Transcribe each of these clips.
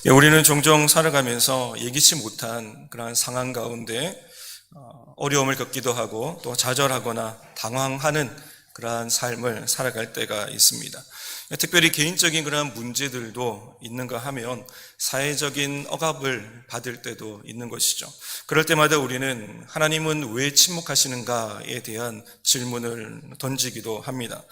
우리는 종종 살아가면서 예기치 못한 그러한 상황 가운데 어려움을 겪기도 하고 또 좌절하거나 당황하는 그러한 삶을 살아갈 때가 있습니다. 특별히 개인적인 그러한 문제들도 있는가 하면 사회적인 억압을 받을 때도 있는 것이죠. 그럴 때마다 우리는 하나님은 왜 침묵하시는가에 대한 질문을 던지기도 합니다.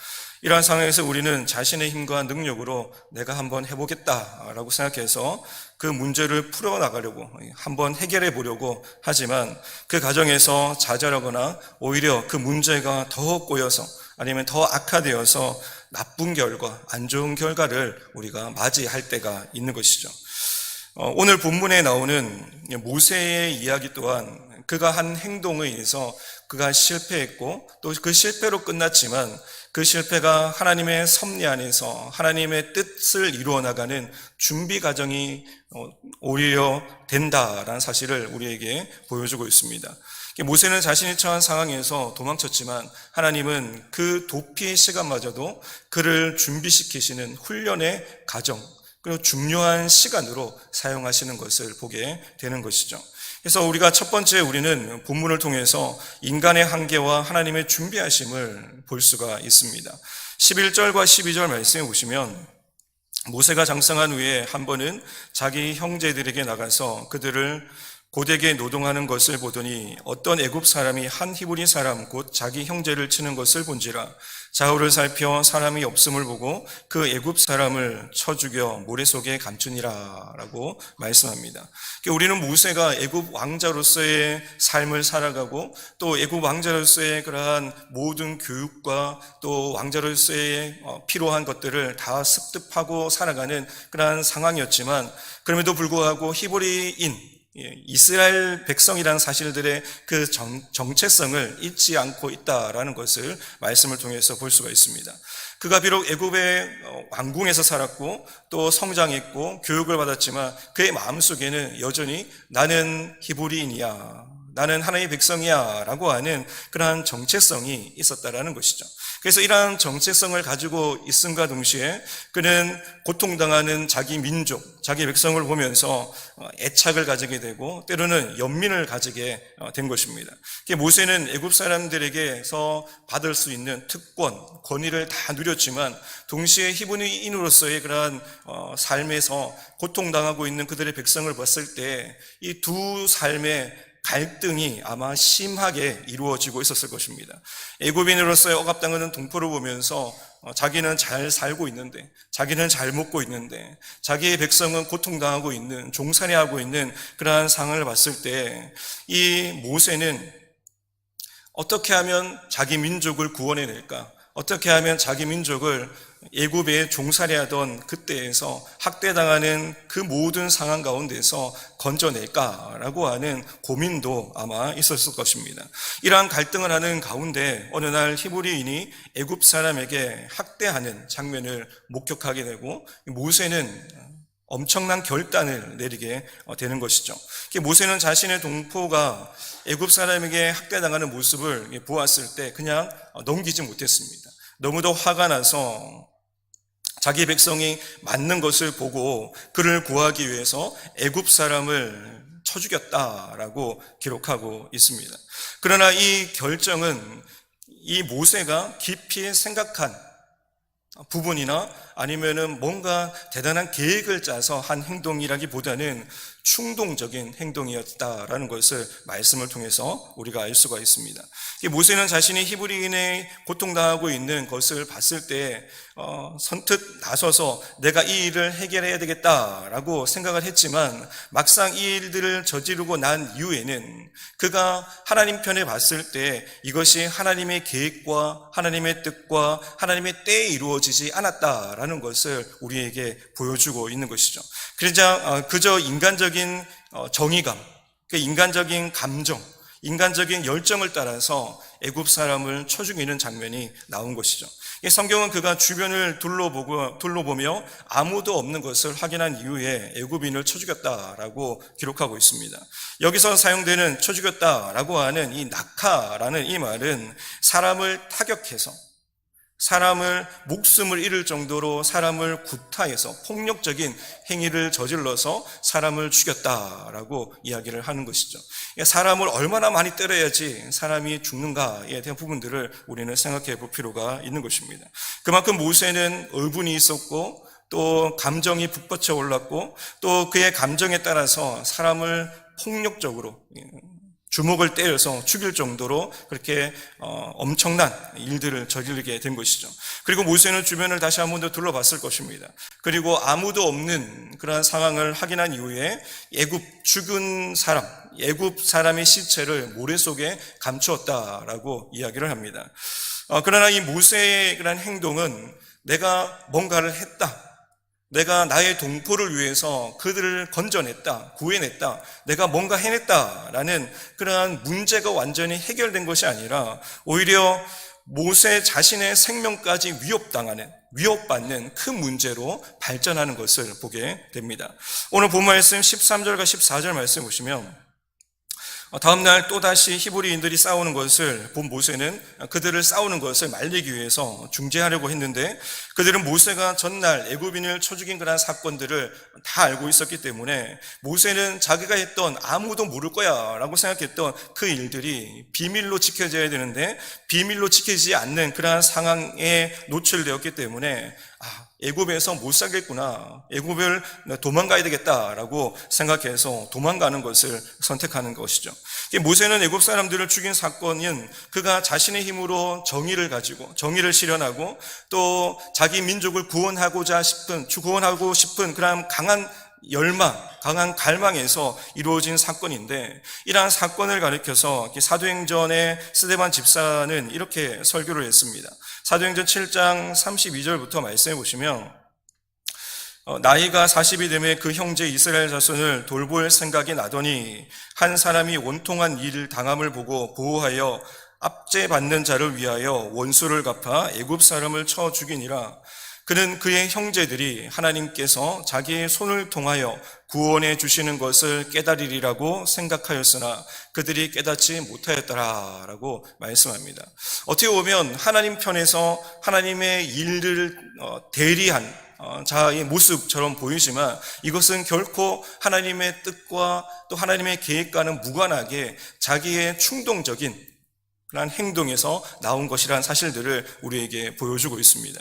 이러한 상황에서 우리는 자신의 힘과 능력으로 내가 한번 해보겠다라고 생각해서 그 문제를 풀어나가려고 한번 해결해 보려고 하지만 그 과정에서 좌절하거나 오히려 그 문제가 더 꼬여서 아니면 더 악화되어서 나쁜 결과, 안 좋은 결과를 우리가 맞이할 때가 있는 것이죠. 오늘 본문에 나오는 모세의 이야기 또한 그가 한 행동에 의해서 그가 실패했고 또 그 실패로 끝났지만 그 실패가 하나님의 섭리 안에서 하나님의 뜻을 이루어 나가는 준비 과정이 오히려 된다라는 사실을 우리에게 보여주고 있습니다. 모세는 자신이 처한 상황에서 도망쳤지만 하나님은 그 도피의 시간마저도 그를 준비시키시는 훈련의 과정 그리고 중요한 시간으로 사용하시는 것을 보게 되는 것이죠. 그래서 우리가 첫 번째 우리는 본문을 통해서 인간의 한계와 하나님의 준비하심을 볼 수가 있습니다. 11절과 12절 말씀에 보시면 모세가 장성한 후에 한 번은 자기 형제들에게 나가서 그들을 고되게 노동하는 것을 보더니 어떤 애굽 사람이 한 히브리 사람 곧 자기 형제를 치는 것을 본지라 좌우를 살펴 사람이 없음을 보고 그 애굽 사람을 쳐 죽여 모래 속에 감추니라 라고 말씀합니다. 우리는 모세가 애굽 왕자로서의 삶을 살아가고 또 애굽 왕자로서의 그러한 모든 교육과 또 왕자로서의 필요한 것들을 다 습득하고 살아가는 그러한 상황이었지만 그럼에도 불구하고 히브리인 이스라엘 백성이라는 사실들의 그 정체성을 잊지 않고 있다라는 것을 말씀을 통해서 볼 수가 있습니다. 그가 비록 애굽의 왕궁에서 살았고 또 성장했고 교육을 받았지만 그의 마음속에는 여전히 나는 히브리인이야, 나는 하나님의 백성이야 라고 하는 그러한 정체성이 있었다라는 것이죠. 그래서 이러한 정체성을 가지고 있음과 동시에 그는 고통당하는 자기 민족, 자기 백성을 보면서 애착을 가지게 되고 때로는 연민을 가지게 된 것입니다. 모세는 애굽 사람들에게서 받을 수 있는 특권, 권위를 다 누렸지만 동시에 히브리인으로서의 그러한 삶에서 고통당하고 있는 그들의 백성을 봤을 때 이 두 삶의 갈등이 아마 심하게 이루어지고 있었을 것입니다. 애굽인으로서의 억압당하는 동포를 보면서 자기는 잘 살고 있는데, 자기는 잘 먹고 있는데, 자기의 백성은 고통당하고 있는, 종살이하고 있는 그러한 상황을 봤을 때 이 모세는 어떻게 하면 자기 민족을 구원해낼까? 어떻게 하면 자기 민족을 애굽에 종살이하던 그때에서 학대당하는 그 모든 상황 가운데서 건져낼까라고 하는 고민도 아마 있었을 것입니다. 이러한 갈등을 하는 가운데 어느 날 히브리인이 애굽 사람에게 학대하는 장면을 목격하게 되고 모세는 엄청난 결단을 내리게 되는 것이죠. 모세는 자신의 동포가 애굽 사람에게 학대당하는 모습을 보았을 때 그냥 넘기지 못했습니다. 너무도 화가 나서 자기 백성이 맞는 것을 보고 그를 구하기 위해서 애굽 사람을 쳐 죽였다라고 기록하고 있습니다. 그러나 이 결정은 이 모세가 깊이 생각한 부분이나 아니면은 뭔가 대단한 계획을 짜서 한 행동이라기보다는 충동적인 행동이었다라는 것을 말씀을 통해서 우리가 알 수가 있습니다. 모세는 자신이 히브리인의 고통당하고 있는 것을 봤을 때 선뜻 나서서 내가 이 일을 해결해야 되겠다라고 생각을 했지만 막상 이 일들을 저지르고 난 이후에는 그가 하나님 편에 봤을 때 이것이 하나님의 계획과 하나님의 뜻과 하나님의 때에 이루어지지 않았다라는 것을 우리에게 보여주고 있는 것이죠. 그저 인간적인 정의감, 인간적인 감정, 인간적인 열정을 따라서 애굽 사람을 쳐 죽이는 장면이 나온 것이죠. 성경은 그가 주변을 둘러보며 아무도 없는 것을 확인한 이후에 애굽인을 쳐 죽였다라고 기록하고 있습니다. 여기서 사용되는 쳐 죽였다라고 하는 이 낙하라는 이 말은 사람을 타격해서 사람을 목숨을 잃을 정도로 사람을 구타해서 폭력적인 행위를 저질러서 사람을 죽였다라고 이야기를 하는 것이죠. 사람을 얼마나 많이 때려야지 사람이 죽는가에 대한 부분들을 우리는 생각해 볼 필요가 있는 것입니다. 그만큼 모세는 의분이 있었고 또 감정이 북받쳐 올랐고 또 그의 감정에 따라서 사람을 폭력적으로 주먹을 때려서 죽일 정도로 그렇게 엄청난 일들을 저지르게 된 것이죠. 그리고 모세는 주변을 다시 한 번 더 둘러봤을 것입니다. 그리고 아무도 없는 그러한 상황을 확인한 이후에 죽은 사람, 애굽 사람의 시체를 모래 속에 감추었다라고 이야기를 합니다. 그러나 이 모세의 그런 행동은 내가 뭔가를 했다, 내가 나의 동포를 위해서 그들을 건져냈다, 구해냈다, 내가 뭔가 해냈다라는 그러한 문제가 완전히 해결된 것이 아니라 오히려 모세 자신의 생명까지 위협받는 큰 문제로 발전하는 것을 보게 됩니다. 오늘 본 말씀 13절과 14절 말씀 보시면 다음날 또다시 히브리인들이 싸우는 것을 본 모세는 그들을 싸우는 것을 말리기 위해서 중재하려고 했는데 그들은 모세가 전날 애굽인을 쳐 죽인 그런 사건들을 다 알고 있었기 때문에 모세는 자기가 했던 아무도 모를 거야 라고 생각했던 그 일들이 비밀로 지켜져야 되는데 비밀로 지켜지지 않는 그러한 상황에 노출되었기 때문에 애굽에서 못 살겠구나, 애굽을 도망가야 되겠다라고 생각해서 도망가는 것을 선택하는 것이죠. 모세는 애굽 사람들을 죽인 사건은 그가 자신의 힘으로 정의를 실현하고 또 자기 민족을 구원하고 싶은 그런 강한 열망, 강한 갈망에서 이루어진 사건인데 이러한 사건을 가리켜서 사도행전의 스데반 집사는 이렇게 설교를 했습니다. 사도행전 7장 32절부터 말씀해 보시면 나이가 40이 되매 그 형제 이스라엘 자손을 돌볼 생각이 나더니 한 사람이 원통한 일 당함을 보고 보호하여 압제받는 자를 위하여 원수를 갚아 애굽 사람을 쳐 죽이니라. 그는 그의 형제들이 하나님께서 자기의 손을 통하여 구원해 주시는 것을 깨달으리라고 생각하였으나 그들이 깨닫지 못하였더라라고 말씀합니다. 어떻게 보면 하나님 편에서 하나님의 일을 대리한 자의 모습처럼 보이지만 이것은 결코 하나님의 뜻과 또 하나님의 계획과는 무관하게 자기의 충동적인 그런 행동에서 나온 것이라는 사실들을 우리에게 보여주고 있습니다.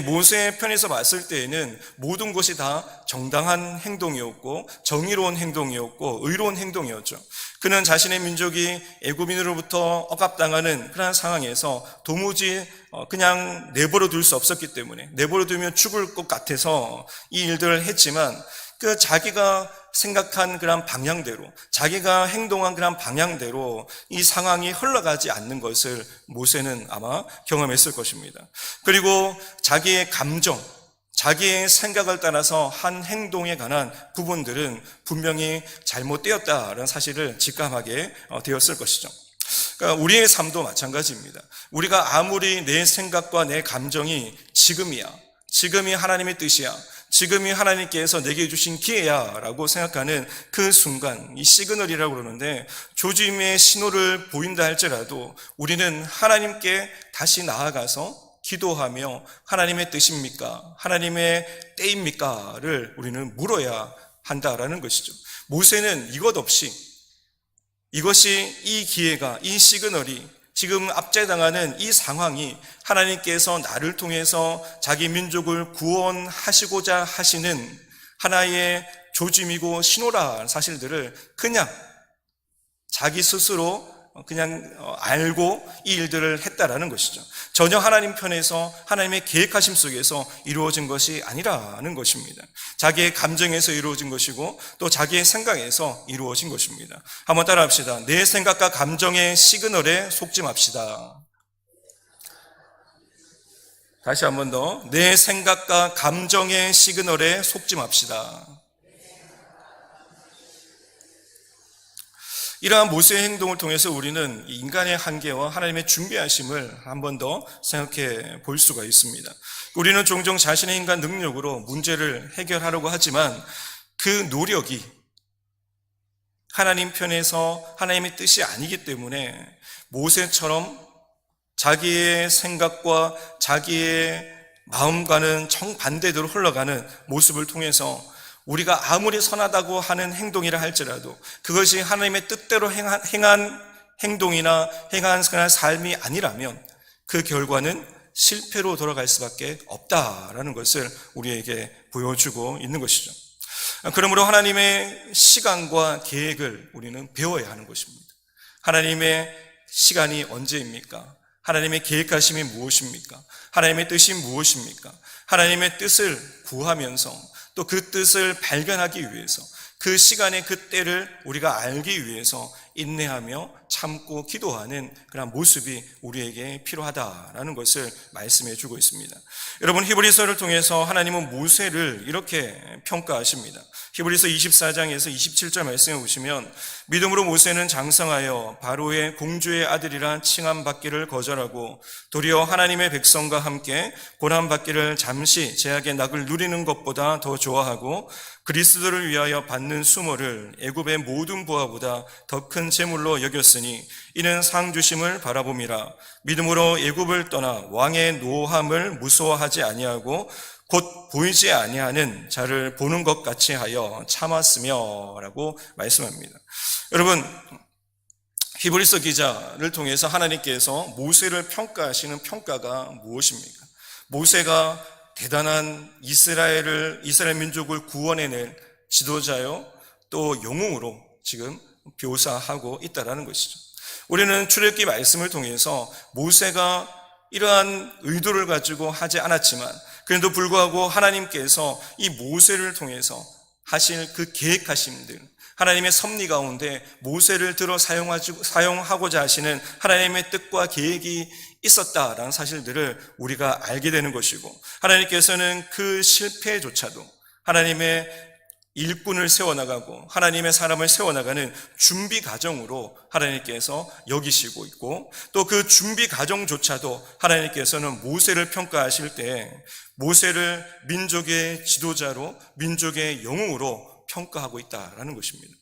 모세의 편에서 봤을 때에는 모든 것이 다 정당한 행동이었고 정의로운 행동이었고 의로운 행동이었죠. 그는 자신의 민족이 애굽인으로부터 억압당하는 그런 상황에서 도무지 그냥 내버려 둘 수 없었기 때문에 내버려 두면 죽을 것 같아서 이 일들을 했지만 그 자기가 생각한 그런 방향대로, 자기가 행동한 그런 방향대로 이 상황이 흘러가지 않는 것을 모세는 아마 경험했을 것입니다. 그리고 자기의 감정, 자기의 생각을 따라서 한 행동에 관한 부분들은 분명히 잘못되었다는 사실을 직감하게 되었을 것이죠. 그러니까 우리의 삶도 마찬가지입니다. 우리가 아무리 내 생각과 내 감정이 지금이 하나님의 뜻이야, 지금이 하나님께서 내게 주신 기회야 라고 생각하는 그 순간, 이 시그널이라고 그러는데 조짐의 신호를 보인다 할지라도 우리는 하나님께 다시 나아가서 기도하며 하나님의 뜻입니까? 하나님의 때입니까? 를 우리는 물어야 한다라는 것이죠. 모세는 이것 없이 이것이 이 기회가, 이 시그널이 지금 압제당하는 이 상황이 하나님께서 나를 통해서 자기 민족을 구원하시고자 하시는 하나의 조짐이고 신호라는 사실들을 그냥 자기 스스로 그냥 알고 이 일들을 했다라는 것이죠. 전혀 하나님 편에서 하나님의 계획하심 속에서 이루어진 것이 아니라는 것입니다. 자기의 감정에서 이루어진 것이고 또 자기의 생각에서 이루어진 것입니다. 한번 따라합시다. 내 생각과 감정의 시그널에 속지 맙시다. 다시 한번 더. 내 생각과 감정의 시그널에 속지 맙시다. 이러한 모세의 행동을 통해서 우리는 인간의 한계와 하나님의 준비하심을 한 번 더 생각해 볼 수가 있습니다. 우리는 종종 자신의 인간 능력으로 문제를 해결하려고 하지만 그 노력이 하나님 편에서 하나님의 뜻이 아니기 때문에 모세처럼 자기의 생각과 자기의 마음과는 정반대대로 흘러가는 모습을 통해서 우리가 아무리 선하다고 하는 행동이라 할지라도 그것이 하나님의 뜻대로 행한 행동이나 행한 그런 삶이 아니라면 그 결과는 실패로 돌아갈 수밖에 없다라는 것을 우리에게 보여주고 있는 것이죠. 그러므로 하나님의 시간과 계획을 우리는 배워야 하는 것입니다. 하나님의 시간이 언제입니까? 하나님의 계획하심이 무엇입니까? 하나님의 뜻이 무엇입니까? 하나님의 뜻을 구하면서 또 그 뜻을 발견하기 위해서 그 시간의 그 때를 우리가 알기 위해서 인내하며 참고 기도하는 그런 모습이 우리에게 필요하다라는 것을 말씀해 주고 있습니다. 여러분, 히브리서를 통해서 하나님은 모세를 이렇게 평가하십니다. 히브리서 24장에서 27절 말씀해 보시면 믿음으로 모세는 장성하여 바로의 공주의 아들이라 칭함받기를 거절하고 도리어 하나님의 백성과 함께 고난받기를 잠시 제약의 낙을 누리는 것보다 더 좋아하고 그리스도를 위하여 받는 수모를 애굽의 모든 부하보다 더 큰 재물로 여겼으니 이는 상 주심을 바라봄이라. 믿음으로 애굽을 떠나 왕의 노함을 무서워하지 아니하고 곧 보이지 아니하는 자를 보는 것 같이 하여 참았으며 라고 말씀합니다. 여러분, 히브리서 기자를 통해서 하나님께서 모세를 평가하시는 평가가 무엇입니까? 모세가 대단한 이스라엘 민족을 구원해낼 지도자요 또 영웅으로 지금 묘사하고 있다라는 것이죠. 우리는 출애굽기 말씀을 통해서 모세가 이러한 의도를 가지고 하지 않았지만 그래도 불구하고 하나님께서 이 모세를 통해서 하실 그 계획하심들, 하나님의 섭리 가운데 모세를 들어 사용하고자 하시는 하나님의 뜻과 계획이 있었다라는 사실들을 우리가 알게 되는 것이고, 하나님께서는 그 실패조차도 하나님의 일꾼을 세워나가고 하나님의 사람을 세워나가는 준비 과정으로 하나님께서 여기시고 있고, 또 그 준비 과정조차도 하나님께서는 모세를 평가하실 때 모세를 민족의 지도자로, 민족의 영웅으로 평가하고 있다라는 것입니다.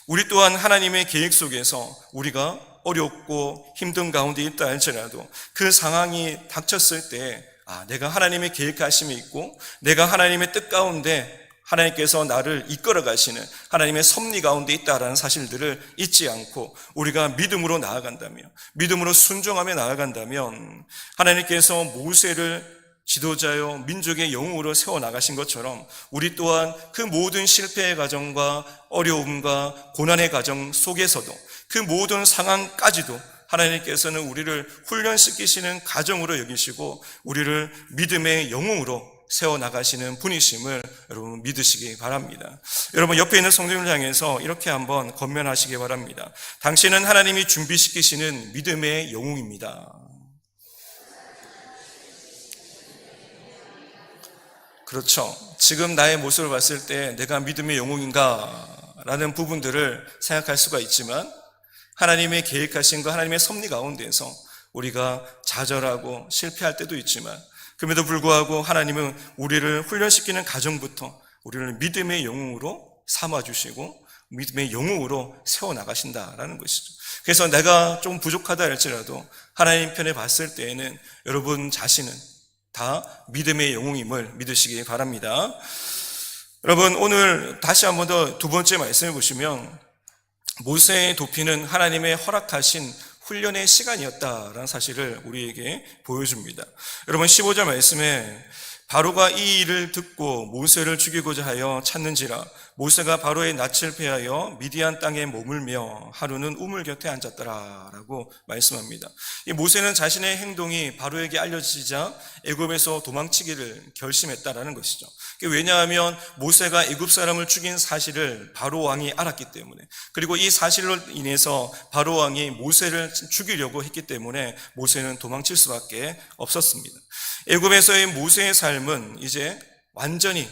우리 또한 하나님의 계획 속에서 우리가 어렵고 힘든 가운데 있다 할지라도 그 상황이 닥쳤을 때 내가 하나님의 계획하심이 있고 내가 하나님의 뜻 가운데 하나님께서 나를 이끌어 가시는 하나님의 섭리 가운데 있다라는 사실들을 잊지 않고 우리가 믿음으로 나아간다면, 믿음으로 순종하며 나아간다면 하나님께서 모세를 지도자요 민족의 영웅으로 세워나가신 것처럼 우리 또한 그 모든 실패의 과정과 어려움과 고난의 과정 속에서도 그 모든 상황까지도 하나님께서는 우리를 훈련시키시는 과정으로 여기시고 우리를 믿음의 영웅으로 세워나가시는 분이심을 여러분 믿으시기 바랍니다. 여러분, 옆에 있는 성도님을 향해서 이렇게 한번 권면하시기 바랍니다. 당신은 하나님이 준비시키시는 믿음의 영웅입니다. 그렇죠. 지금 나의 모습을 봤을 때 내가 믿음의 영웅인가? 라는 부분들을 생각할 수가 있지만 하나님의 계획하신 것, 하나님의 섭리 가운데서 우리가 좌절하고 실패할 때도 있지만 그럼에도 불구하고 하나님은 우리를 훈련시키는 과정부터 우리를 믿음의 영웅으로 삼아주시고 믿음의 영웅으로 세워나가신다라는 것이죠. 그래서 내가 좀 부족하다 할지라도 하나님 편에 봤을 때에는 여러분 자신은 다 믿음의 영웅임을 믿으시기 바랍니다. 여러분, 오늘 다시 한번 더 두 번째 말씀해 보시면 모세의 도피는 하나님의 허락하신 훈련의 시간이었다라는 사실을 우리에게 보여줍니다. 여러분, 15절 말씀에 바로가 이 일을 듣고 모세를 죽이고자 하여 찾는지라 모세가 바로의 낯을 피하여 미디안 땅에 머물며 하루는 우물 곁에 앉았더라라고 말씀합니다. 이 모세는 자신의 행동이 바로에게 알려지자 애굽에서 도망치기를 결심했다라는 것이죠. 왜냐하면 모세가 애굽 사람을 죽인 사실을 바로 왕이 알았기 때문에, 그리고 이 사실로 인해서 바로 왕이 모세를 죽이려고 했기 때문에 모세는 도망칠 수밖에 없었습니다. 애굽에서의 모세의 삶은 이제 완전히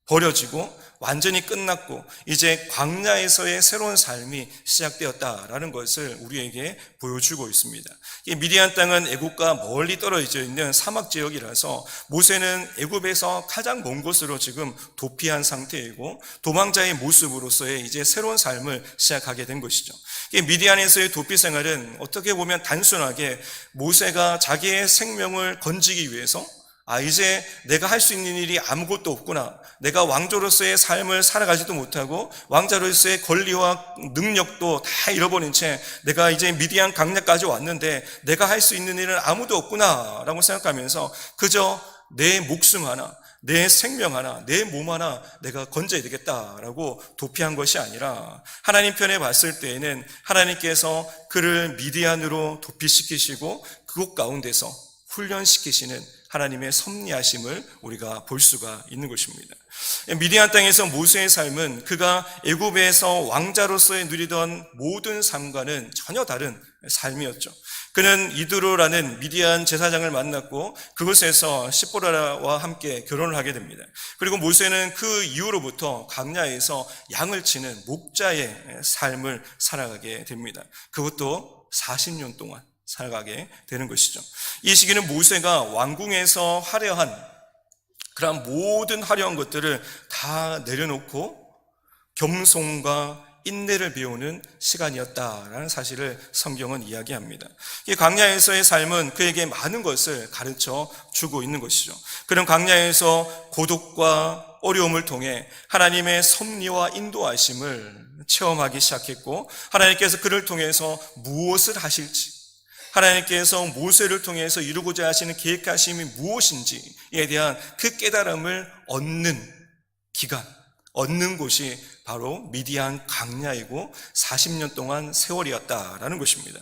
버려지고 완전히 끝났고 이제 광야에서의 새로운 삶이 시작되었다라는 것을 우리에게 보여주고 있습니다. 이 미디안 땅은 애굽과 멀리 떨어져 있는 사막 지역이라서 모세는 애굽에서 가장 먼 곳으로 지금 도피한 상태이고 도망자의 모습으로서의 이제 새로운 삶을 시작하게 된 것이죠. 이 미디안에서의 도피 생활은 어떻게 보면 단순하게 모세가 자기의 생명을 건지기 위해서 이제 내가 할 수 있는 일이 아무것도 없구나. 내가 왕조로서의 삶을 살아가지도 못하고 왕자로서의 권리와 능력도 다 잃어버린 채 내가 이제 미디안 강야까지 왔는데 내가 할 수 있는 일은 아무도 없구나 라고 생각하면서 그저 내 목숨 하나, 내 생명 하나, 내 몸 하나 내가 건져야 되겠다라고 도피한 것이 아니라 하나님 편에 봤을 때에는 하나님께서 그를 미디안으로 도피시키시고 그곳 가운데서 훈련시키시는 하나님의 섭리하심을 우리가 볼 수가 있는 것입니다. 미디안 땅에서 모세의 삶은 그가 애굽에서 왕자로서의 누리던 모든 삶과는 전혀 다른 삶이었죠. 그는 이드로라는 미디안 제사장을 만났고 그곳에서 시보라와 함께 결혼을 하게 됩니다. 그리고 모세는 그 이후로부터 광야에서 양을 치는 목자의 삶을 살아가게 됩니다. 그것도 40년 동안 살아가게 되는 것이죠. 이 시기는 모세가 왕궁에서 화려한 그런 모든 화려한 것들을 다 내려놓고 겸손과 인내를 배우는 시간이었다라는 사실을 성경은 이야기합니다. 이 광야에서의 삶은 그에게 많은 것을 가르쳐 주고 있는 것이죠. 그런 광야에서 고독과 어려움을 통해 하나님의 섭리와 인도하심을 체험하기 시작했고 하나님께서 그를 통해서 무엇을 하실지 하나님께서 모세를 통해서 이루고자 하시는 계획하심이 무엇인지에 대한 그 깨달음을 얻는 기간, 얻는 곳이 바로 미디안 광야이고 40년 동안 세월이었다라는 것입니다.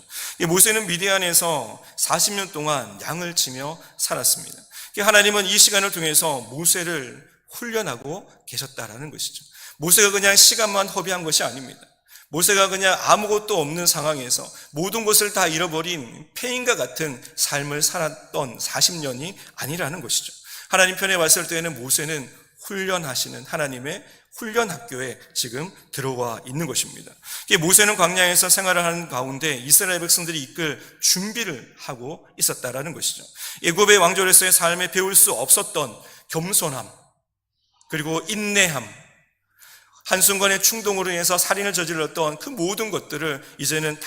모세는 미디안에서 40년 동안 양을 치며 살았습니다. 하나님은 이 시간을 통해서 모세를 훈련하고 계셨다라는 것이죠. 모세가 그냥 시간만 허비한 것이 아닙니다. 모세가 그냥 아무것도 없는 상황에서 모든 것을 다 잃어버린 폐인과 같은 삶을 살았던 40년이 아니라는 것이죠. 하나님 편에 봤을 때는 모세는 훈련하시는 하나님의 훈련 학교에 지금 들어와 있는 것입니다. 모세는 광야에서 생활을 하는 가운데 이스라엘 백성들이 이끌 준비를 하고 있었다라는 것이죠. 애굽의 왕조로서의 삶에 배울 수 없었던 겸손함, 그리고 인내함, 한순간의 충동으로 인해서 살인을 저질렀던 그 모든 것들을 이제는 다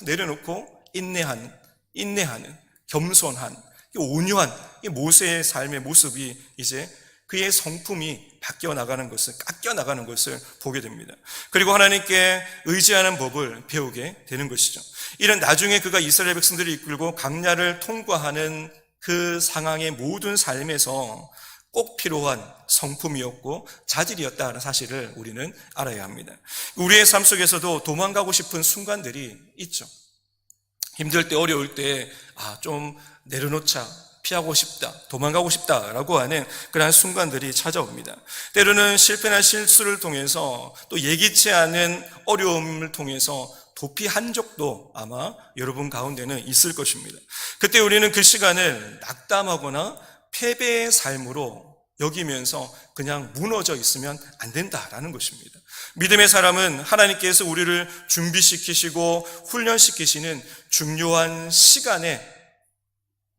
내려놓고 인내하는 겸손한, 온유한 이 모세의 삶의 모습이 이제 그의 성품이 바뀌어 나가는 것을, 깎여 나가는 것을 보게 됩니다. 그리고 하나님께 의지하는 법을 배우게 되는 것이죠. 이는 나중에 그가 이스라엘 백성들을 이끌고 광야를 통과하는 그 상황의 모든 삶에서 꼭 필요한 성품이었고 자질이었다는 사실을 우리는 알아야 합니다. 우리의 삶 속에서도 도망가고 싶은 순간들이 있죠. 힘들 때, 어려울 때 좀 내려놓자, 피하고 싶다, 도망가고 싶다라고 하는 그러한 순간들이 찾아옵니다. 때로는 실패나 실수를 통해서 또 예기치 않은 어려움을 통해서 도피한 적도 아마 여러분 가운데는 있을 것입니다. 그때 우리는 그 시간을 낙담하거나 패배의 삶으로 여기면서 그냥 무너져 있으면 안 된다라는 것입니다. 믿음의 사람은 하나님께서 우리를 준비시키시고 훈련시키시는 중요한 시간에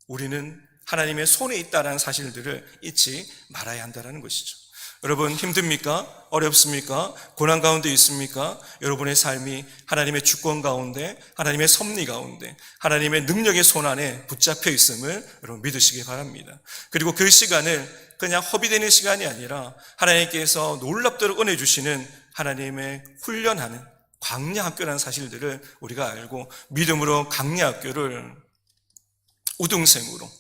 우리는 하나님의 손에 있다는 사실들을 잊지 말아야 한다는 것이죠. 여러분 힘듭니까? 어렵습니까? 고난 가운데 있습니까? 여러분의 삶이 하나님의 주권 가운데, 하나님의 섭리 가운데, 하나님의 능력의 손 안에 붙잡혀 있음을 여러분 믿으시기 바랍니다. 그리고 그 시간을 그냥 허비되는 시간이 아니라 하나님께서 놀랍도록 은혜 주시는 하나님의 훈련하는 광야 학교라는 사실들을 우리가 알고 믿음으로 광야 학교를 우등생으로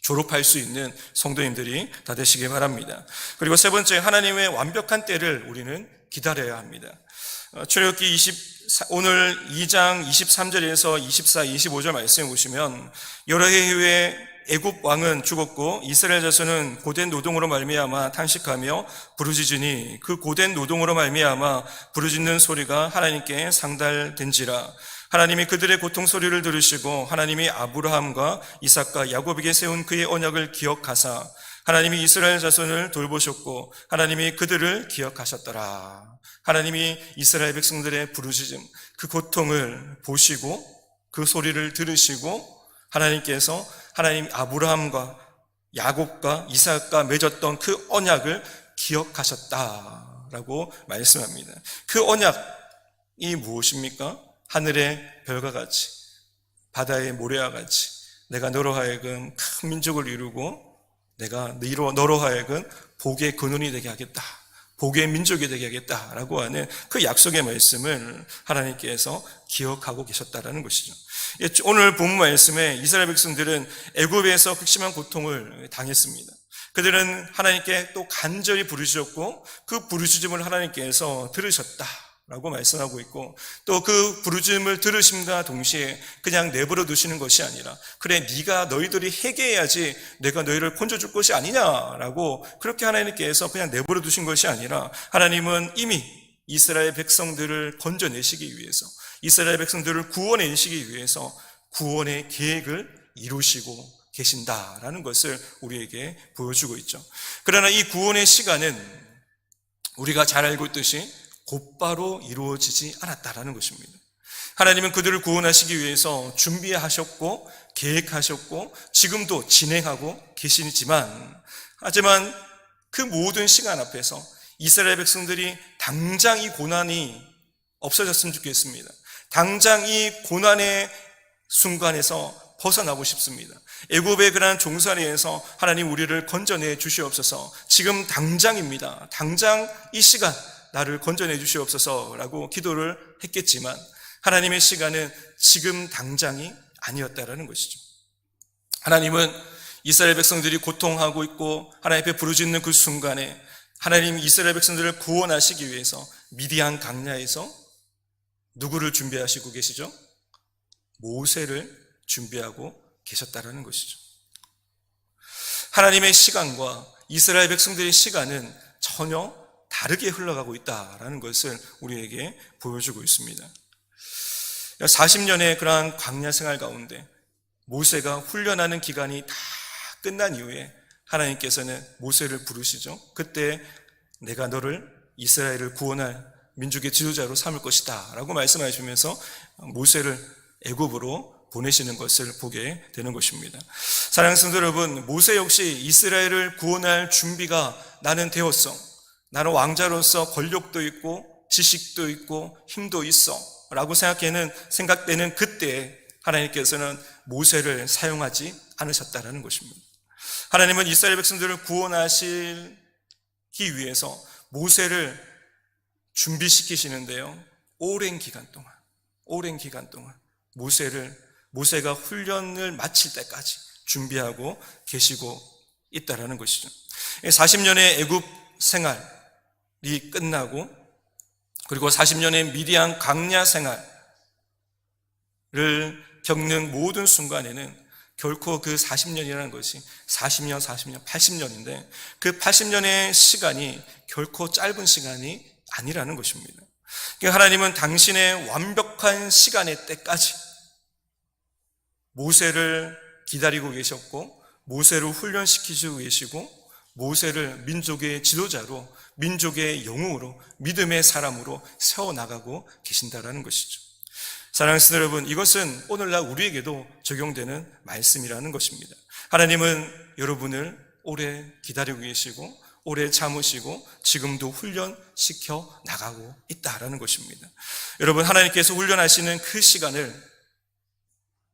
졸업할 수 있는 성도님들이 다 되시기 바랍니다. 그리고 세 번째, 하나님의 완벽한 때를 우리는 기다려야 합니다. 출애굽기 오늘 2장 23절에서 24, 25절 말씀해 보시면 여러 해 후에 애굽 왕은 죽었고 이스라엘 자손은 고된 노동으로 말미암아 탄식하며 부르짖으니 그 고된 노동으로 말미암아 부르짖는 소리가 하나님께 상달된지라. 하나님이 그들의 고통 소리를 들으시고 하나님이 아브라함과 이삭과 야곱에게 세운 그의 언약을 기억하사 하나님이 이스라엘 자손을 돌보셨고 하나님이 그들을 기억하셨더라. 하나님이 이스라엘 백성들의 부르짖음, 그 고통을 보시고 그 소리를 들으시고 하나님께서 하나님 아브라함과 야곱과 이삭과 맺었던 그 언약을 기억하셨다라고 말씀합니다. 그 언약이 무엇입니까? 하늘의 별과 같이 바다의 모래와 같이 내가 너로 하여금 큰 민족을 이루고 내가 너로 하여금 복의 근원이 되게 하겠다, 복의 민족이 되게 하겠다라고 하는 그 약속의 말씀을 하나님께서 기억하고 계셨다라는 것이죠. 오늘 본문 말씀에 이스라엘 백성들은 애굽에서 극심한 고통을 당했습니다. 그들은 하나님께 또 간절히 부르짖었고 그 부르짖음을 하나님께서 들으셨다라고 말씀하고 있고, 또 그 부르짖음을 들으심과 동시에 그냥 내버려 두시는 것이 아니라 그래 네가 너희들이 회개해야지 내가 너희를 건져줄 것이 아니냐라고 그렇게 하나님께서 그냥 내버려 두신 것이 아니라 하나님은 이미 이스라엘 백성들을 건져내시기 위해서, 이스라엘 백성들을 구원해내시기 위해서 구원의 계획을 이루시고 계신다라는 것을 우리에게 보여주고 있죠. 그러나 이 구원의 시간은 우리가 잘 알고 있듯이 곧바로 이루어지지 않았다라는 것입니다. 하나님은 그들을 구원하시기 위해서 준비하셨고 계획하셨고 지금도 진행하고 계시지만, 하지만 그 모든 시간 앞에서 이스라엘 백성들이 당장 이 고난이 없어졌으면 좋겠습니다. 당장 이 고난의 순간에서 벗어나고 싶습니다. 애굽의 그러한 종살이에서 하나님 우리를 건져내 주시옵소서, 지금 당장입니다. 당장 이 시간 나를 건져내 주시옵소서라고 기도를 했겠지만 하나님의 시간은 지금 당장이 아니었다라는 것이죠. 하나님은 이스라엘 백성들이 고통하고 있고 하나님 앞에 부르짖는 그 순간에 하나님 이스라엘 백성들을 구원하시기 위해서 미디안 강야에서 누구를 준비하시고 계시죠? 모세를 준비하고 계셨다라는 것이죠. 하나님의 시간과 이스라엘 백성들의 시간은 전혀 다르게 흘러가고 있다라는 것을 우리에게 보여주고 있습니다. 40년의 그러한 광야 생활 가운데 모세가 훈련하는 기간이 다 끝난 이후에 하나님께서는 모세를 부르시죠. 그때 내가 너를 이스라엘을 구원할 민족의 지도자로 삼을 것이다 라고 말씀하시면서 모세를 애굽으로 보내시는 것을 보게 되는 것입니다. 사랑하는 성도 여러분, 모세 역시 이스라엘을 구원할 준비가 나는 되었어, 나는 왕자로서 권력도 있고 지식도 있고 힘도 있어 라고 생각되는 그때 하나님께서는 모세를 사용하지 않으셨다라는 것입니다. 하나님은 이스라엘 백성들을 구원하시기 위해서 모세를 준비시키시는데요, 오랜 기간 동안 모세가 훈련을 마칠 때까지 준비하고 계시고 있다라는 것이죠. 40년의 애굽 생활이 끝나고 그리고 40년의 미디안 광야 생활을 겪는 모든 순간에는 결코 그 40년이라는 것이 40년, 80년인데 그 80년의 시간이 결코 짧은 시간이 아니라는 것입니다. 하나님은 당신의 완벽한 시간의 때까지 모세를 기다리고 계셨고 모세를 훈련시키시고 계시고 모세를 민족의 지도자로, 민족의 영웅으로, 믿음의 사람으로 세워나가고 계신다라는 것이죠. 사랑하는 성도 여러분, 이것은 오늘날 우리에게도 적용되는 말씀이라는 것입니다. 하나님은 여러분을 오래 기다리고 계시고 오래 참으시고 지금도 훈련시켜 나가고 있다라는 것입니다. 여러분, 하나님께서 훈련하시는 그 시간을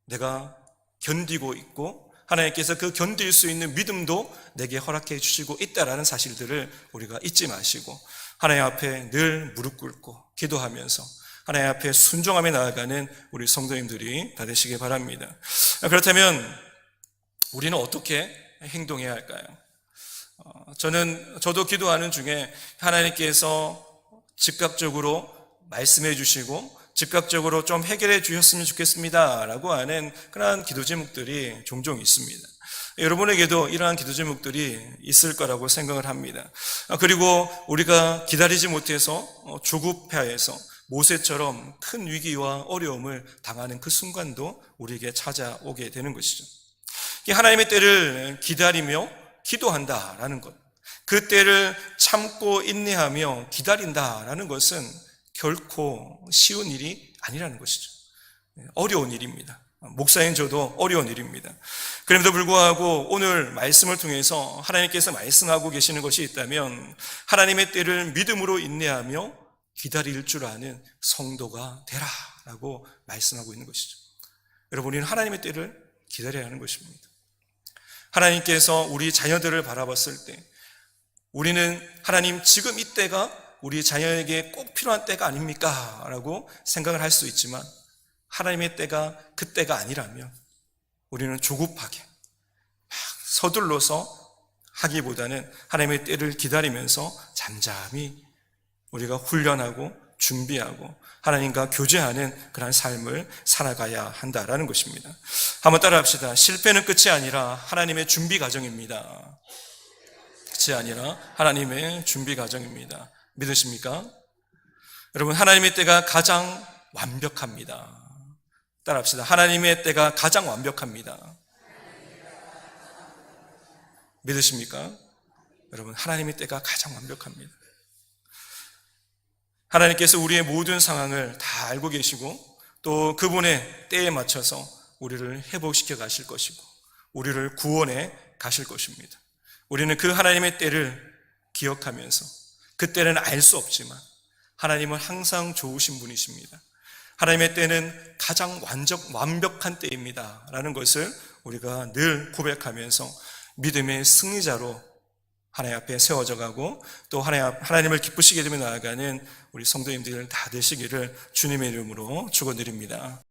내가 견디고 있고 하나님께서 그 견딜 수 있는 믿음도 내게 허락해 주시고 있다라는 사실들을 우리가 잊지 마시고 하나님 앞에 늘 무릎 꿇고 기도하면서 하나님 앞에 순종하며 나아가는 우리 성도님들이 다 되시기 바랍니다. 그렇다면 우리는 어떻게 행동해야 할까요? 저도 기도하는 중에 하나님께서 즉각적으로 말씀해 주시고 즉각적으로 좀 해결해 주셨으면 좋겠습니다 라고 하는 그러한 기도 제목들이 종종 있습니다. 여러분에게도 이러한 기도 제목들이 있을 거라고 생각을 합니다. 그리고 우리가 기다리지 못해서 조급해해서 모세처럼 큰 위기와 어려움을 당하는 그 순간도 우리에게 찾아오게 되는 것이죠. 하나님의 때를 기다리며 기도한다라는 것, 그 때를 참고 인내하며 기다린다라는 것은 결코 쉬운 일이 아니라는 것이죠. 어려운 일입니다. 목사인 저도 어려운 일입니다. 그럼에도 불구하고 오늘 말씀을 통해서 하나님께서 말씀하고 계시는 것이 있다면 하나님의 때를 믿음으로 인내하며 기다릴 줄 아는 성도가 되라라고 말씀하고 있는 것이죠. 여러분, 우리는 하나님의 때를 기다려야 하는 것입니다. 하나님께서 우리 자녀들을 바라봤을 때 우리는 하나님 지금 이 때가 우리 자녀에게 꼭 필요한 때가 아닙니까? 라고 생각을 할 수 있지만 하나님의 때가 그 때가 아니라면 우리는 조급하게 막 서둘러서 하기보다는 하나님의 때를 기다리면서 잠잠히 우리가 훈련하고 준비하고 하나님과 교제하는 그런 삶을 살아가야 한다라는 것입니다. 한번 따라합시다. 실패는 끝이 아니라 하나님의 준비 과정입니다. 끝이 아니라 하나님의 준비 과정입니다. 믿으십니까? 여러분, 하나님의 때가 가장 완벽합니다. 따라합시다. 하나님의 때가 가장 완벽합니다. 믿으십니까? 여러분, 하나님의 때가 가장 완벽합니다. 하나님께서 우리의 모든 상황을 다 알고 계시고 또 그분의 때에 맞춰서 우리를 회복시켜 가실 것이고 우리를 구원해 가실 것입니다. 우리는 그 하나님의 때를 기억하면서 그 때는 알 수 없지만 하나님은 항상 좋으신 분이십니다. 하나님의 때는 가장 완벽한 때입니다 라는 것을 우리가 늘 고백하면서 믿음의 승리자로 하나님 앞에 세워져 가고 또 하나님을 기쁘시게 되며 나아가는 우리 성도님들 다 되시기를 주님의 이름으로 축원드립니다.